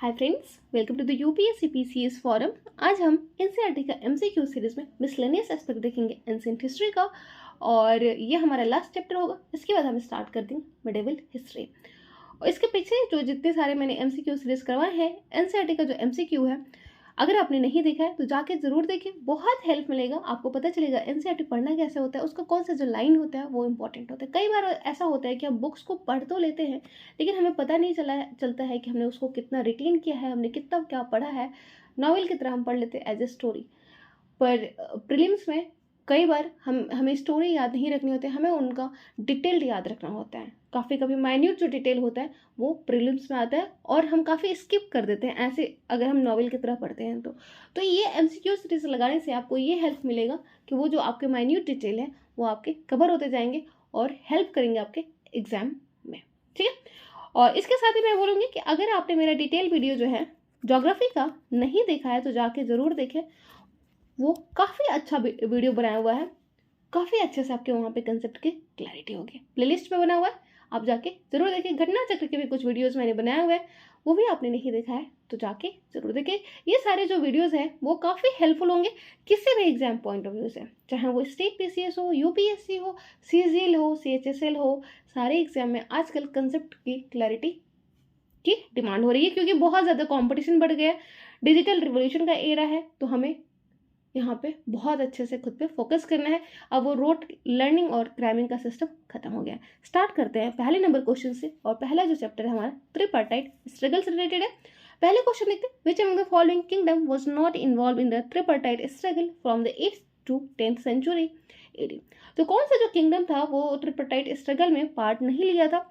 Hi friends, welcome to the UPSC PCS forum. आज हम NCERT का एमसीक्यू सीरीज में मिसलेनियस एस्पेक्ट देखेंगे एंशिएंट हिस्ट्री का, और ये हमारा लास्ट चैप्टर होगा। इसके बाद हम स्टार्ट कर देंगे मिडिवल हिस्ट्री। और इसके पीछे जो जितने सारे मैंने एमसीक्यू सीरीज करवाए हैं, एनसीईआरटी का जो एमसीक्यू है, अगर आपने नहीं देखा है तो जाके ज़रूर देखें, बहुत हेल्प मिलेगा। आपको पता चलेगा एनसीईआरटी पढ़ना कैसे होता है, उसका कौन सा जो लाइन होता है वो इंपॉर्टेंट होता है। कई बार ऐसा होता है कि हम बुक्स को पढ़ तो लेते हैं, लेकिन हमें पता नहीं चलता है कि हमने उसको कितना रिटेन किया है, हमने कितना क्या पढ़ा है। नॉवेल की तरह हम पढ़ लेते हैं एज ए स्टोरी, पर प्रीलिम्स में कई बार हमें स्टोरी याद नहीं रखनी होती है, हमें उनका डिटेल्ड याद रखना होता है। काफ़ी कभी माइन्यूट जो डिटेल होता है वो प्रीलिम्स में आता है और हम काफ़ी स्किप कर देते हैं ऐसे, अगर हम नॉवेल की तरह पढ़ते हैं तो ये एमसीक्यू सीरीज लगाने से आपको ये हेल्प मिलेगा कि वो जो आपके माइन्यूट डिटेल है वो आपके कवर होते जाएंगे और हेल्प करेंगे आपके एग्जाम में। ठीक है, और इसके साथ ही मैं बोलूँगी कि अगर आपने मेरा डिटेल वीडियो जो है ज्योग्राफी का नहीं देखा है तो जाके ज़रूर देखें। वो काफ़ी अच्छा वीडियो बनाया हुआ है, काफ़ी अच्छे से आपके वहाँ पे कंसेप्ट की क्लैरिटी होगी। प्लेलिस्ट में बना हुआ है, आप जाके ज़रूर देखें। घटना चक्र के भी कुछ वीडियोस मैंने बनाए हुए हैं, वो भी आपने नहीं देखा है तो जाके ज़रूर देखें। ये सारे जो वीडियोस हैं वो काफ़ी हेल्पफुल होंगे किसी भी एग्जाम पॉइंट ऑफ व्यू से, चाहे वो स्टेट पीसीएस हो, यूपीएससी हो, सीजीएल हो, सीएचएसएल हो। सारे एग्जाम में आजकल कंसेप्ट की क्लैरिटी की डिमांड हो रही है, क्योंकि बहुत ज़्यादा कॉम्पिटिशन बढ़ गया है, डिजिटल रिवोल्यूशन का एरा है, तो हमें यहाँ पे बहुत अच्छे से खुद पे फोकस करना है। अब वो रोट लर्निंग और क्रैमिंग का सिस्टम खत्म हो गया है। स्टार्ट करते हैं पहले नंबर क्वेश्चन से, और पहला जो चैप्टर है हमारा ट्रिपार्टाइट स्ट्रगल से रिलेटेड है। पहले क्वेश्चन देखते हैं, which among the following kingdom was not involved in the tripartite struggle from the 8th to 10th century AD. तो कौन सा जो किंगडम था वो ट्रिपार्टाइट स्ट्रगल में पार्ट नहीं लिया था।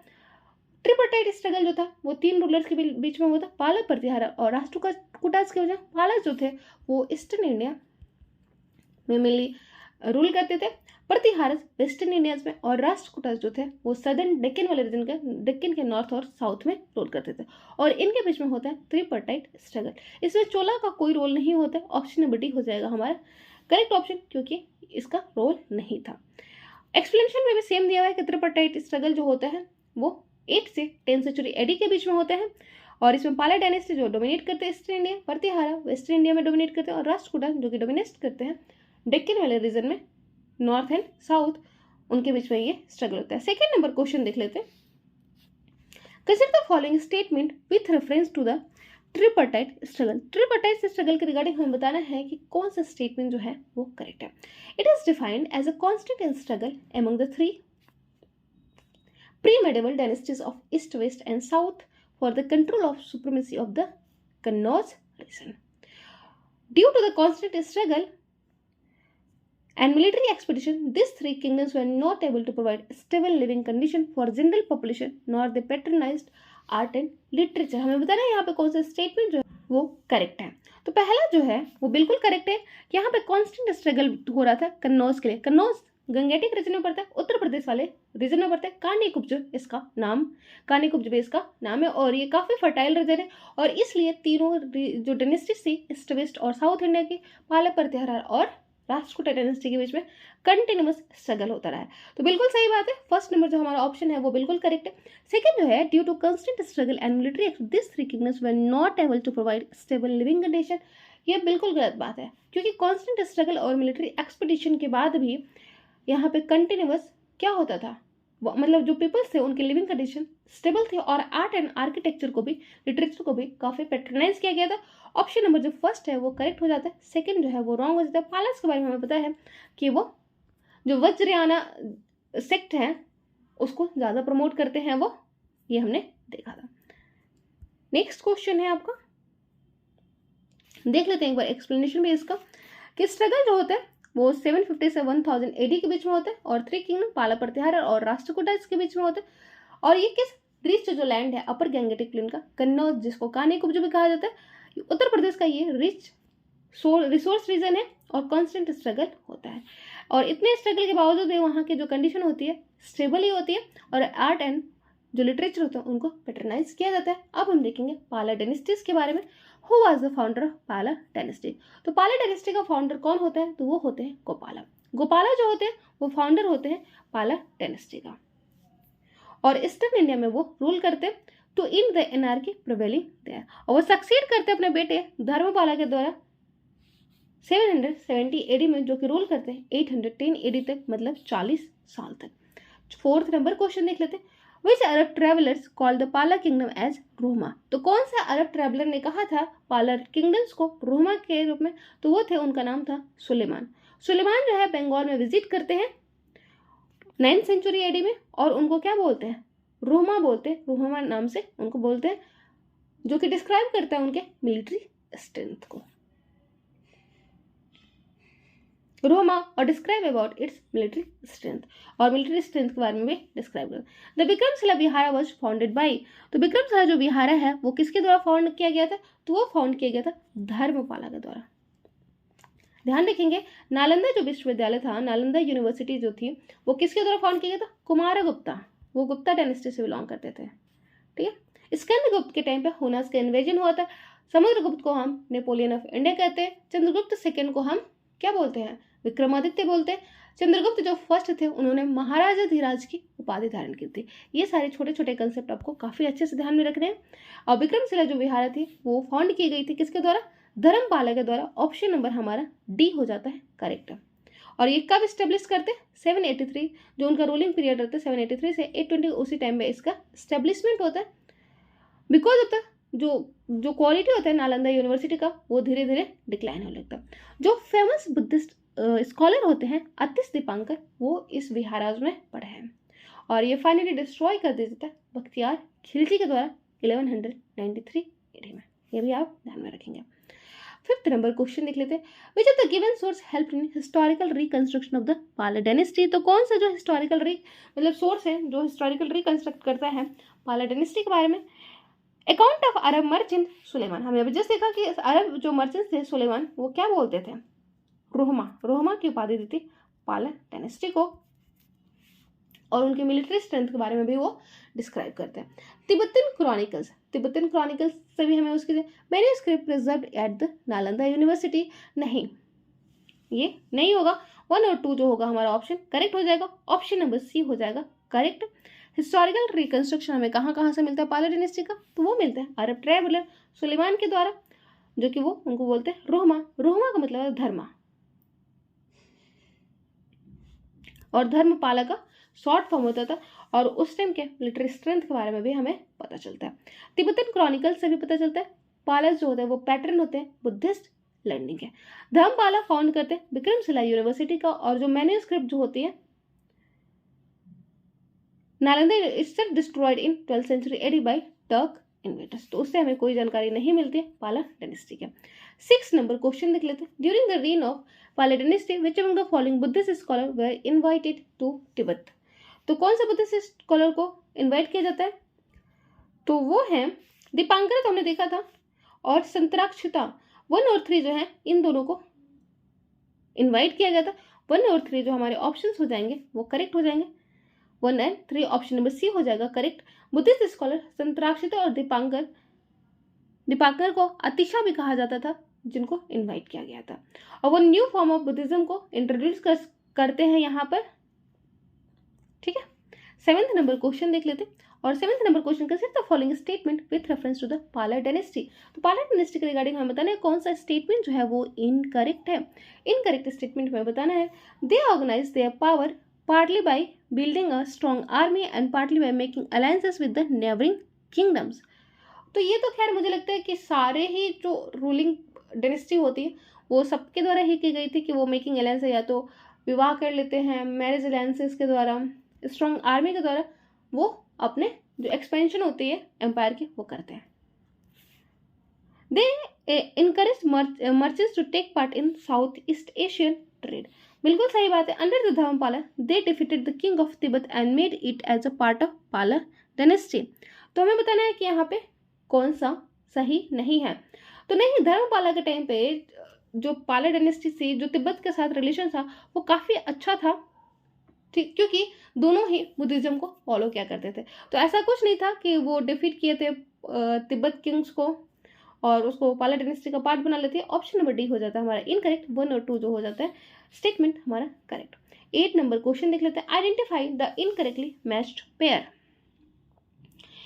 ट्रिपार्टाइट स्ट्रगल जो था वो तीन रूलर्स के बीच में हुआ था, पाला, प्रतिहारा और राष्ट्रकूटास के वजह। पाला जो थे वो ईस्टर्न इंडिया में मेनली रूल करते थे, प्रतिहारस वेस्टर्न इंडियाज में, और राष्ट्रकूटास जो थे वो सदर्न डेक्कन वाले रीजन के, डेक्कन के नॉर्थ और साउथ में रूल करते थे। और इनके बीच में होता है ट्रिपार्टाइट स्ट्रगल। इसमें चोला का कोई रोल नहीं होता है, ऑप्शन बी हो जाएगा हमारा करेक्ट ऑप्शन, क्योंकि इसका रोल नहीं था। एक्सप्लेनेशन में भी सेम दिया हुआ है कि ट्रिपार्टाइट स्ट्रगल जो होता है वो 8 से 10 सेंचुरी एडी के बीच में होते हैं, और इसमें पाला डायनेस्टी जो डोमिनेट करते हैं eastern India, Pratihara western India में डोमिनेट करते हैं, और राष्ट्रकूटा जो कि डोमिनेट करते हैं डेक्कन वाले रीजन में, नॉर्थ एंड साउथ, उनके बीच में ये स्ट्रगल होता है। सेकेंड नंबर क्वेश्चन देख लेते हैं, consider the following statement with reference to the tripartite struggle. Tripartite struggle के रिगार्डिंग हमें बताना है कि कौन सा स्टेटमेंट जो है वो करेक्ट है। It is defined as a constant struggle among the three pre-medieval dynasties of East, West and South for the control of supremacy of the Kannauj region. Due to the constant struggle and military expedition, these three kingdoms were not able to provide stable living condition for general population, nor they patronized art and literature. हमें बताना है यहाँ पे कौन सा statement जो है वो करेक्ट है। तो पहला जो है वो बिल्कुल करेक्ट है। यहाँ पे कांस्टेंट स्ट्रगल हो रहा था कन्नौज के लिए। कन्नौज गंगेटिक रीजन में पड़ता है, उत्तर प्रदेश वाले रीजन में पड़ता है। कानीकुब्ज इसका नाम, कानीकुब्ज भी इसका नाम है, और ये काफ़ी फर्टाइल रीजन है, और इसलिए तीनों जो डायनेस्टीज थी ईस्ट, वेस्ट और साउथ इंडिया की, पाला, प्रतिहारा और राष्ट्रकूटा डायनेस्टी के बीच में कंटिन्यूअस स्ट्रगल होता रहा है। तो बिल्कुल सही बात है, फर्स्ट नंबर जो हमारा ऑप्शन है वो बिल्कुल करेक्ट है। सेकंड जो है, due to constant struggle and military this three kingdoms were not able to provide stable living condition. ये बिल्कुल गलत बात है, क्योंकि कांस्टेंट स्ट्रगल और मिलिट्री एक्सपीडिशन के बाद भी यहाँ पे कंटिन्यूअस क्या होता था, मतलब जो पीपल्स थे उनकी लिविंग कंडीशन स्टेबल थी, और आर्ट एंड आर्किटेक्चर को भी, लिटरेचर को भी काफ़ी पेट्रोनाइज किया गया था। ऑप्शन नंबर जो फर्स्ट है वो करेक्ट हो जाता है, सेकंड जो है वो रॉन्ग हो जाता है। पालास के बारे में हमें पता है कि वो जो वज्रयाना सेक्ट है उसको ज़्यादा प्रमोट करते हैं, वो ये हमने देखा था। नेक्स्ट क्वेश्चन है आपका, देख लेते हैं एक बार एक्सप्लेनेशन भी इसका, कि स्ट्रगल जो होता है वो 750 से 1000 एडी के बीच में होता है, और थ्री किंगडम पाला, प्रतिहारा और राष्ट्रकूटा इसके बीच में होता है। और ये किस रिच जो लैंड है अपर गैंगेटिक प्लेन का, कन्नौज जिसको कानीकुब्ज भी कहा जाता है, उत्तर प्रदेश का ये रिच रिसोर्स रीजन है, और कांस्टेंट स्ट्रगल होता है। और इतने स्ट्रगल के बावजूद भी वहाँ की जो कंडीशन होती है स्टेबल ही होती है, और आर्ट एंड जो लिटरेचर होता है उनको पेट्रोनाइज किया जाता है। अब हम देखेंगे पाला डायनेस्टीज के बारे में। Who was the founder of Pala dynasty. तो पाला डायनेस्टी का फाउंडर कौन होता है, तो वो होते हैं गोपाला। गोपाला जो होते हैं वो फाउंडर होते हैं पाला डायनेस्टी का, और ईस्टर्न इंडिया में वो रूल करते हैं। To in the anarchy prevailing there, और वो सक्सीड करते अपने बेटे धर्मपाला के द्वारा 770 एडी में, जो कि रूल करते हैं 810 एडी तक, मतलब 40 साल तक। फोर्थ नंबर क्वेश्चन देख लेते हैं, विच अरब ट्रेवलर्स कॉल्ड द पाला किंगडम एज रोमा, तो कौन सा अरब ट्रेवलर ने कहा था पाला किंगडम्स को रोमा के रूप में, तो वो थे, उनका नाम था सुलेमान। सुलेमान जो है बंगाल में विजिट करते हैं 9th सेंचुरी एडी में, और उनको क्या बोलते हैं, रोमा बोलते हैं, रोमा नाम से उनको बोलते हैं, जो कि डिस्क्राइब करता है उनके मिलिट्री स्ट्रेंथ को, रोमा, और describe about its military strength, और मिलिट्री स्ट्रेंथ के बारे में भी डिस्क्राइब करता है। The Vikramashila Vihara was founded by, तो विक्रमशिला जो विहारा है वो किसके द्वारा फाउंड किया गया था, तो वो फाउंड किया गया था धर्मपाला के द्वारा। ध्यान रखेंगे, नालंदा जो विश्वविद्यालय था, नालंदा यूनिवर्सिटी जो थी, वो किसके द्वारा फाउंड किया गया था, कुमारगुप्ता, वो गुप्ता डायनेस्टी से बिलोंग करते थे। ठीक है, स्कंदगुप्त के टाइम पे हुनास का इन्वेजन हुआ था। समुद्रगुप्त को हम नेपोलियन ऑफ इंडिया कहते हैं। चंद्रगुप्त सेकंड को हम क्या बोलते हैं, विक्रमादित्य बोलते हैं। चंद्रगुप्त जो फर्स्ट थे, उन्होंने महाराजा धीराज की उपाधि धारण की थी। ये सारे छोटे छोटे कंसेप्ट आपको काफी अच्छे से ध्यान में रखने हैं। और विक्रमशिला जो विहार थी वो फाउंड की गई थी किसके द्वारा, धर्मपाला के द्वारा। ऑप्शन नंबर हमारा डी हो जाता है करेक्ट। और ये कब स्टेब्लिश करते हैं, 783, जो उनका रूलिंग पीरियड रहता है 783 से 820, उसी टाइम में इसका स्टेब्लिशमेंट होता है। बिकॉज ऑफ द जो क्वालिटी होता है नालंदा यूनिवर्सिटी का, वो धीरे धीरे डिक्लाइन होने लगता है। जो फेमस बुद्धिस्ट स्कॉलर होते हैं अतिश दीपांकर, वो इस विहाराज में पढ़े हैं, और ये फाइनली डिस्ट्रॉय कर दिया जाता है बख्तियार खिलजी के द्वारा 1193 ईडी में। ये भी आप ध्यान में रखेंगे। फिफ्थ नंबर क्वेश्चन देख लेते हैं, विच of the given source help in historical reconstruction of the Pala dynasty, तो कौन सा जो हिस्टोरिकल मतलब सोर्स है जो हिस्टोरिकल रिकंस्ट्रक्ट करता है पाला डायनेस्टी के बारे में। Account of Arab merchant Sulaiman, हमने अभी जस्ट देखा कि अरब जो मर्चेंट थे सुलेमान, वो क्या बोलते थे, रोहमा की उपाधि दी थी पाला डायनेस्टी को, और उनके मिलिट्री स्ट्रेंथ के बारे में भी वो डिस्क्राइब करते हैं। तिब्बतन क्रॉनिकल्स से भी हमें उसके manuscript preserved at the Nalanda university, नहीं, ये नहीं होगा। 1 और 2 जो होगा हमारा ऑप्शन करेक्ट हो जाएगा, ऑप्शन नंबर सी हो जाएगा करेक्ट। हिस्टोरिकल रिकंस्ट्रक्शन हमें कहाँ से मिलता है पाला डायनेस्टी का, तो वो मिलता है अरब ट्रैवलर सुलेमान के द्वारा, जो कि वो उनको बोलते हैं रोहमा का मतलब है धर्मा, और धर्मपाला का शॉर्ट फॉर्म होता था, और उस टाइम के मिलिट्री स्ट्रेंथ के बारे में भी हमें पता चलता है। तिब्बतन क्रॉनिकल से भी पता चलता है पाला जो होता है वो पैटर्न होते हैं बुद्धिस्ट लर्निंग के। धर्मपाला फाउंड करते हैं विक्रमशिला यूनिवर्सिटी का, और जो मैन्युस्क्रिप्ट जो होती है Nalanda itself destroyed in 12th century AD by Turk invaders, तो उससे हमें कोई जानकारी नहीं मिलती है पाला डायनेस्टी के। 6 नंबर क्वेश्चन देख लेते हैं, during the reign of Pala dynasty which among the following Buddhist scholar were invited to Tibet, तो कौन सा बुद्धिस्ट स्कॉलर को इनवाइट किया जाता है, तो वो है दीपांकर, तो हमने देखा था, और संतराक्षिता। 1 और 3 जो है इन दोनों को इनवाइट किया गया था। 1 और 3 जो हमारे ऑप्शन हो जाएंगे वो करेक्ट हो जाएंगे, 1 और 3 ऑप्शन नंबर सी हो जाएगा करेक्ट। बुद्धिस्ट स्कॉलर संतराक्षिता और दीपांकर को अतिशा भी कहा जाता था, जिनको इनवाइट किया गया था, और वो न्यू फॉर्म ऑफ बुद्धिज्म को इंट्रोड्यूस करते हैं यहाँ पर। ठीक है, 7th नंबर क्वेश्चन देख लेते हैं, और 7th number question consist the following statement with reference to the Pala dynasty, तो पाला डायनेस्टी के रिगार्डिंग हमें बताना है कौन सा स्टेटमेंट जो है वो इनकरेक्ट है। इनकरेक्ट स्टेटमेंट में बताना है, they organise their power partly by building a strong army and partly by making alliances with the neighboring kingdoms, तो ये तो खैर मुझे लगता है कि सारे ही जो रूलिंग डायनेस्टी होती है वो सबके द्वारा ही की गई थी, कि वो मेकिंग अलायंस या तो विवाह कर लेते हैं, मैरिज अलायंसेस के द्वारा, स्ट्रॉन्ग आर्मी के द्वारा वो अपने जो एक्सपेंशन होती है एम्पायर की वो करते हैं। They encourage merchants to take part in South East Asian trade, बिल्कुल सही बात है। Under the Dharmapala they defeated the king of Tibet and made it as a part of Pala dynasty, तो हमें बताना है कि यहाँ पे कौन सा सही नहीं है। तो नहीं, धर्मपाला के टाइम पे जो पाला डायनेस्टी थी, जो तिब्बत के साथ रिलेशन था वो काफ़ी अच्छा था, ठीक, क्योंकि दोनों ही बुद्धिज्म को फॉलो किया करते थे। तो ऐसा कुछ नहीं था कि वो डिफीट किए थे तिब्बत किंग्स को और उसको पाला डायनेस्टी का पार्ट बना लेते हैं। ऑप्शन नंबर डी हो जाता है हमारा इनकरेक्ट, 1 और 2 जो हो जाता है स्टेटमेंट हमारा करेक्ट। 8 नंबर क्वेश्चन देख लेते हैं, identify the incorrectly matched pair.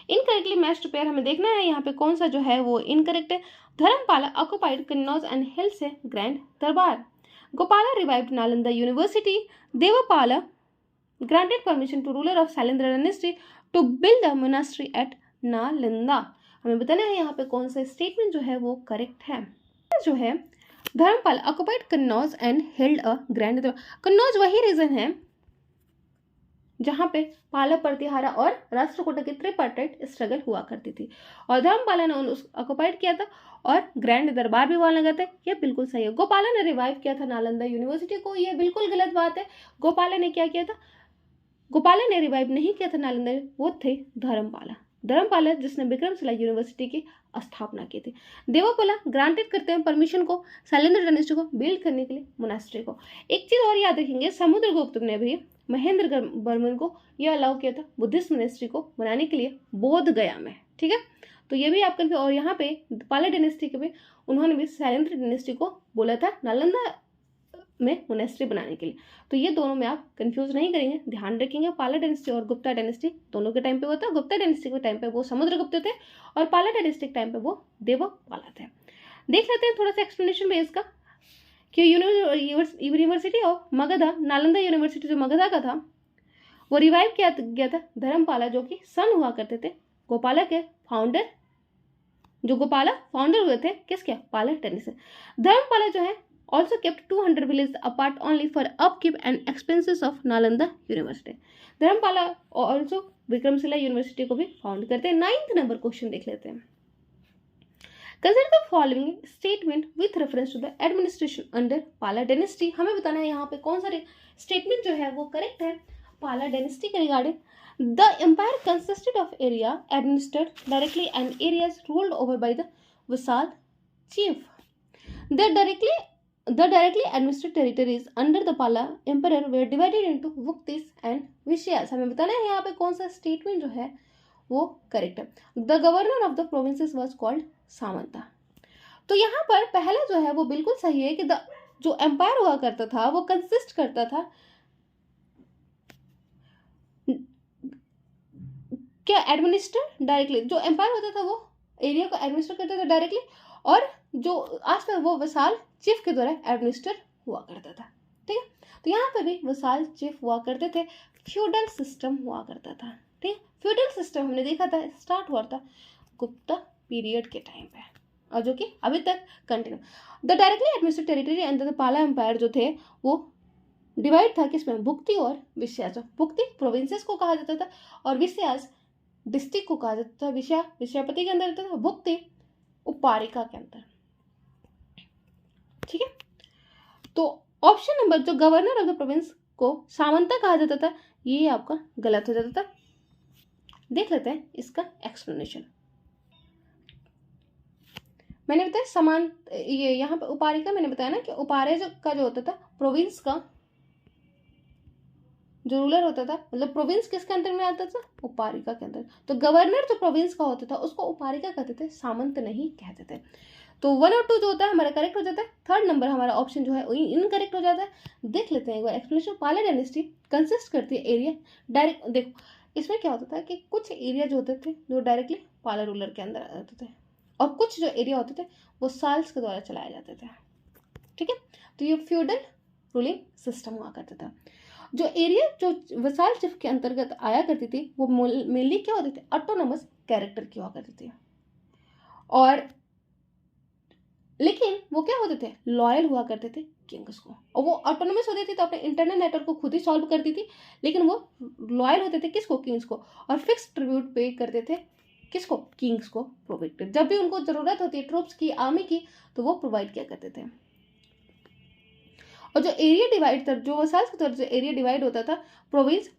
Incorrectly matched pair हमें देखना है यहाँ पे कौन सा जो है वो इनकरेक्ट है। Dharmapala occupied Kannauj and held से ग्रैंड दरबार। Gopala revived Nalanda university. Devapala granted permission to ruler of Sailendra dynasty to build a monastery at Nalanda. हमें बताना है यहाँ पे कौन सा स्टेटमेंट जो है वो करेक्ट है। जो है Dharmapala occupied Kannauj and held a grand. Kannauj वही रीजन है जहाँ पे पाला, प्रतिहारा और राष्ट्रकूट की ट्रिपार्टाइट स्ट्रगल हुआ करती थी और धर्मपाला ने उस ऑक्युपाइड किया था और ग्रैंड दरबार भी वहां लगा था। ये बिल्कुल सही है। गोपाला ने रिवाइव किया था नालंदा यूनिवर्सिटी को, ये बिल्कुल गलत बात है। गोपाला ने क्या किया था? गोपाला ने रिवाइव नहीं किया था नालंदा, वो थे धर्मपाला। धर्मपाला जिसने विक्रमशिला यूनिवर्सिटी की स्थापना की थी। देवपाला ग्रांटेड करते हैं परमिशन को शैलेंद्र डायनेस्टी को बिल्ड करने के लिए मोनास्ट्री को। एक चीज और याद रखेंगे, समुद्रगुप्त ने भी महेंद्र वर्मन को यह अलाउ किया था बुद्धिस्ट मोनास्ट्री को बनाने के लिए बोध गया में। ठीक है, तो ये भी आप कन्फ्यूज। और यहाँ पे पाला डायनेस्टी के भी उन्होंने भी शैलेंद्र डायनेस्टी को बोला था नालंदा में मोनास्ट्री बनाने के लिए। तो ये दोनों में आप कंफ्यूज नहीं करेंगे, ध्यान रखेंगे। पाला डायनेस्टी और गुप्ता डायनेस्टी दोनों के टाइम पे होता है। गुप्ता डायनेस्टी के टाइम पे वो समुद्रगुप्त थे और पाला डायनेस्टी के टाइम पे वो देवपाला थे। देख लेते हैं थोड़ा सा एक्सप्लेनेशन में इसका कि university of Magadha, Nalanda university जो मगधा का था, वो रिवाइव किया गया था धर्मपाला जो कि सन हुआ करते थे गोपाला के फाउंडर, जो गोपाला फाउंडर हुए थे किसके? पाला डायनेस्टी। धर्मपाला जो है also kept 200 villages apart only for upkeep and expenses of Nalanda University. Dharmapala also Vikramshila university को भी फाउंड करते हैं। 9th नंबर क्वेश्चन देख लेते हैं। Consider the following statement with reference to the administration under पाला डायनेस्टी। हमें बताना है यहाँ पे कौन सा स्टेटमेंट जो है वो करेक्ट है पाला डायनेस्टी के regarding. The empire consisted of area administered directly and areas ruled over by the vassal chief. The directly administered territories under the Pala emperor were divided into Vuktis and Vishyas. हमें बताना है यहाँ पे कौन सा statement जो है वो करेक्ट है। The governor of the provinces was called Samanta. तो यहाँ पर पहला जो है वो बिल्कुल सही है कि जो एम्पायर हुआ करता था वो कंसिस्ट करता था क्या? Administer directly. जो एम्पायर होता था वो एरिया को एडमिनिस्टर करता था डायरेक्टली और जो आज तक वो वसाल चीफ के द्वारा एडमिनिस्टर हुआ करता था। ठीक है, तो यहाँ पे भी वसाल चीफ हुआ करते थे। फ्यूडल सिस्टम हुआ करता था। ठीक है, फ्यूडल सिस्टम हमने देखा था स्टार्ट हुआ था गुप्ता पीरियड के टाइम पे और जो कि अभी तक continue. The directly administered territory under the पाला एम्पायर जो थे वो डिवाइड था किसमें? भुक्ति और विषयास। भुक्ति प्रोविंसेस को कहा जाता था और विषयास डिस्ट्रिक्ट को कहा जाता था। विषयापति के अंदर रहता था, भुक्ति उपारिका के अंदर। ठीक है, तो ऑप्शन नंबर जो गवर्नर ऑफ द प्रोविंस को सामंता कहा जाता था ये आपका गलत हो जाता था। देख लेते हैं इसका एक्सप्लेनेशन। मैंने बताया समान ये यहाँ पे उपारिका, मैंने बताया ना कि उपारे का जो होता था प्रोविंस का जो रूलर होता था, मतलब प्रोविंस किसके अंदर में आता था? उपारिका के अंदर। तो गवर्नर जो प्रोविंस का होता था उसको उपारिका कहते थे, सामंत नहीं कहते थे। तो 1 और 2 जो होता है हमारा करेक्ट हो जाता है। 3rd नंबर हमारा ऑप्शन जो है इनकरेक्ट हो जाता है। देख लेते हैं एक बार एक्सप्लेनेशन। पाला डायनेस्टी कंसिस्ट करती है एरिया डायरेक्ट। देखो इसमें क्या होता था कि कुछ एरिया जो होते थे जो डायरेक्टली पाला रूलर के अंदर आते थे और कुछ जो एरिया होते थे वो साल्स के द्वारा चलाए जाते थे। ठीक है, तो ये फ्यूडल रूलिंग सिस्टम हुआ करता था। जो एरिया जो वसाल चिफ के अंतर्गत आया करती थी वो मेनली क्या होते थे? ऑटोनोमस कैरेक्टर की हुआ करती थी और लेकिन वो क्या होते थे? लॉयल हुआ करते थे किंग्स को। और वो ऑटोनोमस होती थी तो अपने इंटरनल नेटवर्क को खुद ही सॉल्व करती थी, लेकिन वो लॉयल होते थे किसको? किंग्स को। और फिक्स ट्रिब्यूट पे करते थे किसको? किंग्स को प्रोवाइड। जब भी उनको जरूरत होती है ट्रूप्स की, आर्मी की, तो वो प्रोवाइड किया करते थे। और जो एरिया डिवाइड था, जो वसाल्स के तौर से एरिया डिवाइड होता था प्रोविंस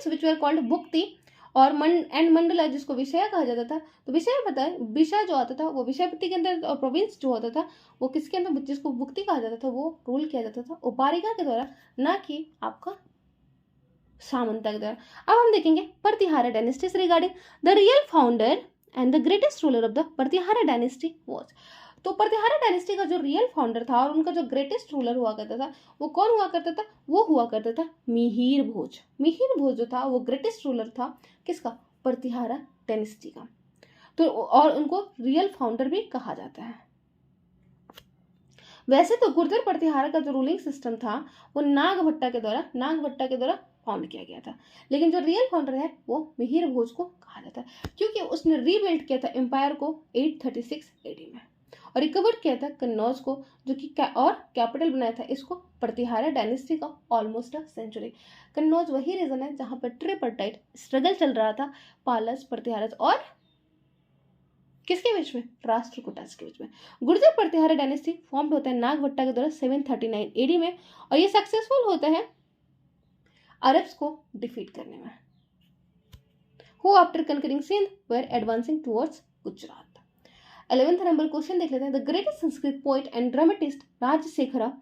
विच वर कॉल्ड भुक्ति और मंडला जिसको विषया कहा जाता था। तो विषय पता है, विषय जो आता था वो विषयपति के अंदर और प्रोविंस जो होता था वो किसके अंदर? जिसको भुक्ति कहा जाता था वो रूल किया जाता था उपारिका के द्वारा, ना कि आपका सामंता के द्वारा। अब हम देखेंगे प्रतिहारा डायनेस्टी से regarding. The real founder and the greatest ruler of the Pratihara dynasty was. तो प्रतिहारा डायनेस्टी का जो रियल फाउंडर था और उनका जो ग्रेटेस्ट रूलर हुआ करता था वो कौन हुआ करता था? वो हुआ करता था मिहिर भोज। मिहिर भोज जो था वो ग्रेटेस्ट रूलर था किसका? प्रतिहारा डायनेस्टी का। तो और उनको रियल फाउंडर भी कहा जाता है। वैसे तो गुर्जर प्रतिहारा का जो रूलिंग सिस्टम था वो नागभट्टा के द्वारा फाउंड किया गया था, लेकिन जो रियल फाउंडर है वो मिहिर भोज को कहा जाता है, क्योंकि उसने रीबिल्ड किया था एम्पायर को 836 एडी में और रिकवर किया था कन्नौज को, जो कि और कैपिटल बनाया था इसको प्रतिहारा डायनेस्टी का ऑलमोस्ट अ सेंचुरी। कन्नौज वही रीजन है जहां पर ट्रिपरटाइट स्ट्रगल चल रहा था पालस, प्रतिहारस और किसके बीच में, राष्ट्रकूटास के बीच में। गुर्जर प्रतिहारा डायनेस्टी फॉर्म होता है नागभट्टा के द्वारा 739 एडी में और ये सक्सेसफुल होता है अरब्स को डिफीट करने में, who after conquering Sindh were advancing towards Gujarat. 11th number question देख लेते हैं। The greatest Sanskrit poet and dramatist Rajashekhara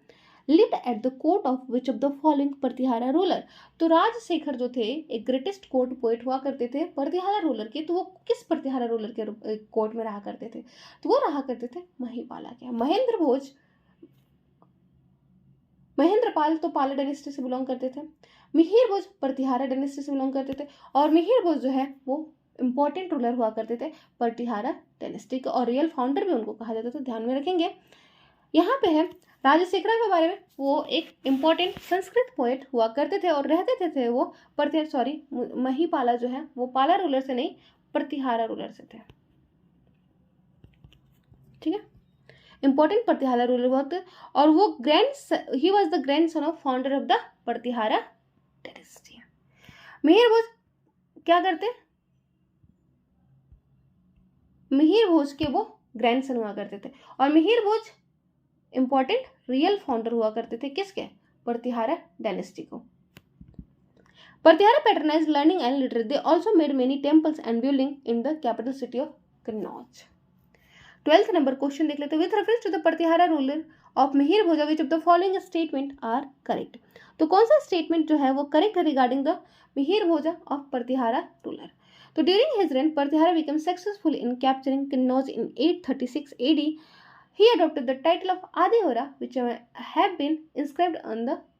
lived at the court of which of the following Pratihara ruler. तो राजशेखर जो थे एक ग्रेटेस्ट कोर्ट पोइट हुआ करते थे प्रतिहारा रूलर के, तो वो किस प्रतिहारा रूलर के कोर्ट में रहा करते थे, तो वो रहा करते थे महिपाला के। महेंद्र भोज, महेंद्रपाल तो पाला डायनेस्टी से बिलोंग करते थे, मिहिर भोज प्रतिहारा डायनेस्टी से बिलोंग करते थे और मिहिर भोज जो है वो इंपॉर्टेंट रूलर हुआ करते थे प्रतिहारा डायनेस्टी के और रियल फाउंडर भी उनको कहा जाता था, ध्यान में रखेंगे। यहाँ पे है राजशेखरा के बारे में, वो एक इंपॉर्टेंट संस्कृत पोएट हुआ करते थे और रहते थे वो महिपाला जो है वो पाला रूलर से नहीं प्रतिहारा रूलर से थे, ठीक है। इंपॉर्टेंट प्रतिहारा रूलर हुआ थे और वो ही was the grandson of founder of the Pratihara dynasty. Mihir Bhoj क्या करते, मिहिर भोज के वो ग्रैंडसन हुआ करते थे और Mihir Bhoj important real founder हुआ करते थे किसके, प्रतिहारा डायनेस्टी को। Pratihara patronized learning and literacy, they also made many temples and building in the capital city of Kannauj. 12th number question देख लेते हैं। With reference to the Pratihara ruler of Mihir Bhoj which of the following statement are correct. तो कौन सा statement जो है वो correct है regarding the Mihir Bhoja of Pratihara ruler. तो during his reign Pratihara became successful in capturing Kannauj in 836 AD. He adopted the title of Adivara, which have been inscribed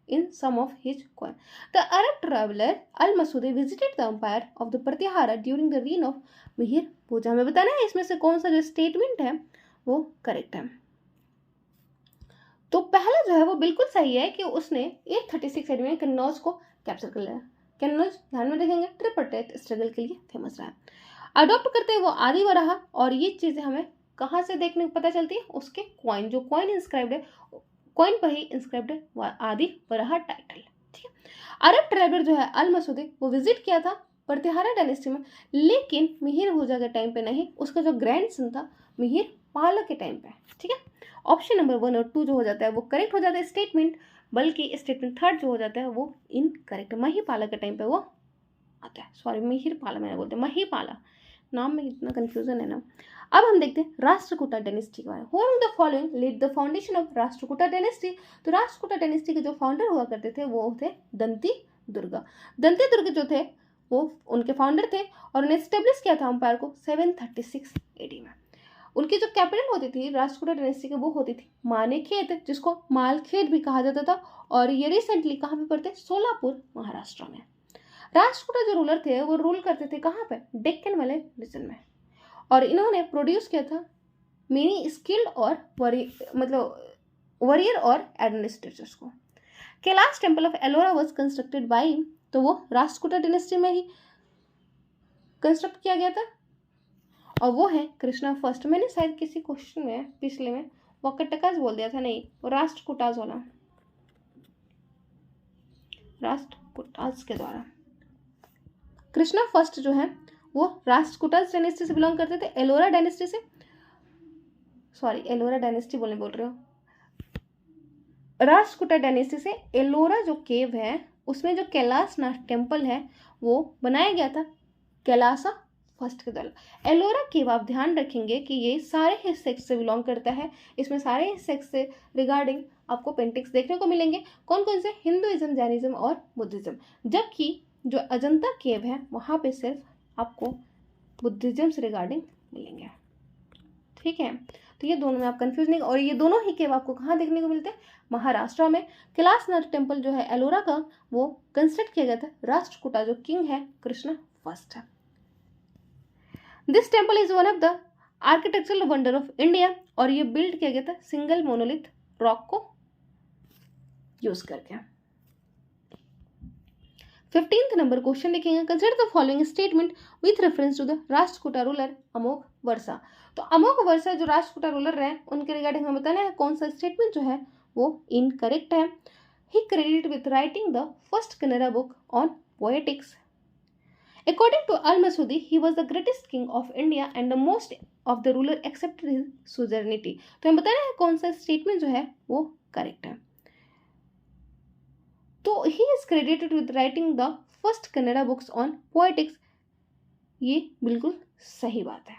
in some of his coin. The Arab traveler Al-Masudi visited the empire of the Pratihara during the reign of Mihir Bhoja. हमें बताना है इसमें से कौन सा जो statement है वो करेक्ट है। तो पहला जो है वो बिल्कुल सही है कि उसने 836 AD में कन्नौज को कैप्चर कर लिया। कन्नौज ध्यान में रखेंगे ट्रिपरटाइट स्ट्रगल के लिए फेमस रहा। अडॉप्ट करते हुए वो आदिवरा रहा और ये चीजें हमें कहाँ से देखने को पता चलती है, उसके कॉइन, जो कॉइन इंस्क्राइब्ड है कॉइन पर ही इंस्क्राइब्ड है आदि वराहा टाइटल, ठीक है। अरब ट्रेवलर जो है अल मसूदी वो विजिट किया था प्रतिहारा डायनेस्टी में, लेकिन मिहिर भोजा के टाइम पे नहीं, उसका जो ग्रैंडसन था मिहिर पाला के टाइम पे, ठीक है। ऑप्शन नंबर 1 और 2 जो हो जाता है वो करेक्ट हो जाता है स्टेटमेंट, बल्कि स्टेटमेंट 3 जो हो जाता है वो इनकरेक्ट। महिपाला के टाइम पे वो आता है, सॉरी मिहिर पाला मैंने बोलते महिपाला, नाम में इतना कंफ्यूजन है ना। अब हम देखते हैं राष्ट्रकूटा डायनेस्टी के बारे में। Who the following laid the foundation of Rashtrakuta dynasty. तो राष्ट्रकूटा डायनेस्टी के जो फाउंडर हुआ करते थे वो थे दंती दुर्गा। दंती दुर्गा जो थे वो उनके फाउंडर थे और उन्हें स्टेब्लिश किया था अंपायर को 736 AD में। उनकी जो कैपिटल होती थी राष्ट्रकूटा डायनेस्टी की वो होती थी मानेखेत, जिसको मालखेत भी कहा जाता था, और ये रिसेंटली कहाँ पे पड़ते, सोलापुर महाराष्ट्र में। राष्ट्रकूटा जो रूलर थे वो रूल करते थे कहाँ पे, डेक्कन वाले रीजन में, और इन्होंने प्रोड्यूस किया था मेनी स्किल्ड और वॉरियर और एडमिनिस्ट्रेटर्स को। Kailash temple of Ellora was constructed by, तो वो राष्ट्रकूटा डायनेस्टी में ही कंस्ट्रक्ट किया गया था और वो है कृष्णा फर्स्ट। मैंने शायद किसी क्वेश्चन में पिछले में वकटकास बोल दिया था, नहीं वो राष्ट्रकूटास वाला, राष्ट्रकूटास के द्वारा। कृष्णा फर्स्ट जो है वो राष्ट्रकूटास डायनेस्टी से बिलोंग करते थे, एलोरा डायनेस्टी से, सॉरी एलोरा डायनेस्टी बोल रहे हो, राष्ट्रकूटा डायनेस्टी से। एलोरा जो केव है उसमें जो कैलाशनाथ टेम्पल है वो बनाया गया था कैलासा फर्स्ट के द्वारा। एलोरा केव आप ध्यान रखेंगे कि ये सारे ही सेक्स से बिलोंग करता है, इसमें सारे ही सेक्स से रिगार्डिंग आपको पेंटिक्स देखने को मिलेंगे। कौन कौन से, हिंदुइज्म, जैनिज्म और बुद्धिज्म, जबकि जो अजंता केव है वहाँ पे सिर्फ आपको बुद्धिज्म से रिगार्डिंग मिलेंगे, ठीक है। तो ये दोनों में आप कंफ्यूज नहीं, और ये दोनों ही केव आपको कहाँ देखने को मिलते हैं, महाराष्ट्र में। कैलाशनाथ टेम्पल जो है एलोरा का वो कंस्ट्रक्ट किया गया था राष्ट्रकूटा जो किंग है कृष्ण फर्स्ट है। This temple is one of the architectural wonder of India, और ये बिल्ड किया गया था सिंगल मोनोलिथ रॉक को यूज करके। 15th नंबर क्वेश्चन लिखेंगे, consider the following statement with reference to the Rashtrakuta ruler Amoghavarsha. तो अमोघ वर्षा जो राष्ट्रकूटा रूलर रहे उनके रिगार्डिंग हमें बताना है कौन सा स्टेटमेंट जो है वो इनकरेक्ट है। He credit with writing the first Kannada book on poetics. According to Al-Masudi, he was the greatest king of India and the most of the ruler accepted his suzerainty. तो हमें बताना है कौन सा स्टेटमेंट जो है वो करेक्ट है। तो he is credited with writing the first Kannada books on poetics, ये बिल्कुल सही बात है।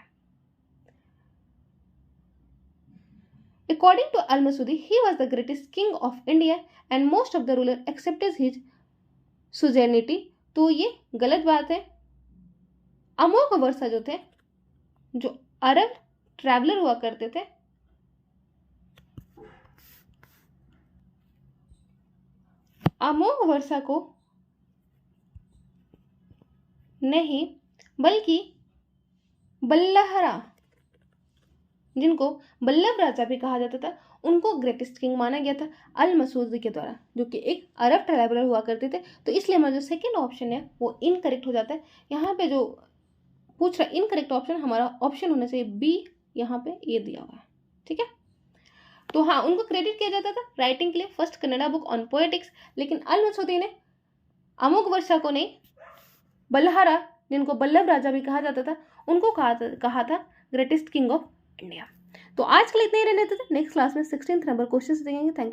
According to Al-Masudi, he was the greatest king of India and most of the ruler accepted his suzerainty, तो ये गलत बात है। अमोघ वर्षा जो थे, जो अरब ट्रैवलर हुआ करते थे, अमोघ वर्षा को नहीं बल्कि बल्लहरा, जिनको बल्लभ राजा भी कहा जाता था, उनको ग्रेटेस्ट किंग माना गया था अल मसूदी के द्वारा, जो कि एक अरब ट्रैवलर हुआ करते थे। तो इसलिए हमारा जो सेकेंड ऑप्शन है वो इनकरेक्ट हो जाता है। यहाँ पे जो पूछ रहा है इनकरेक्ट ऑप्शन, हमारा ऑप्शन होना चाहिए बी, यहाँ पे ये दिया हुआ है, ठीक है। तो हाँ, उनको क्रेडिट किया जाता था राइटिंग के लिए first Kannada book on poetics, लेकिन अल मसूदी ने अमोघ वर्षा को नहीं, बल्लहारा, जिनको बल्लभ राजा भी कहा जाता था, उनको कहा था ग्रेटेस्ट किंग ऑफ इंडिया। तो आज के लिए इतने ही रहने देते, नेक्स्ट क्लास में 16th नंबर क्वेश्चन देंगे। Thank you.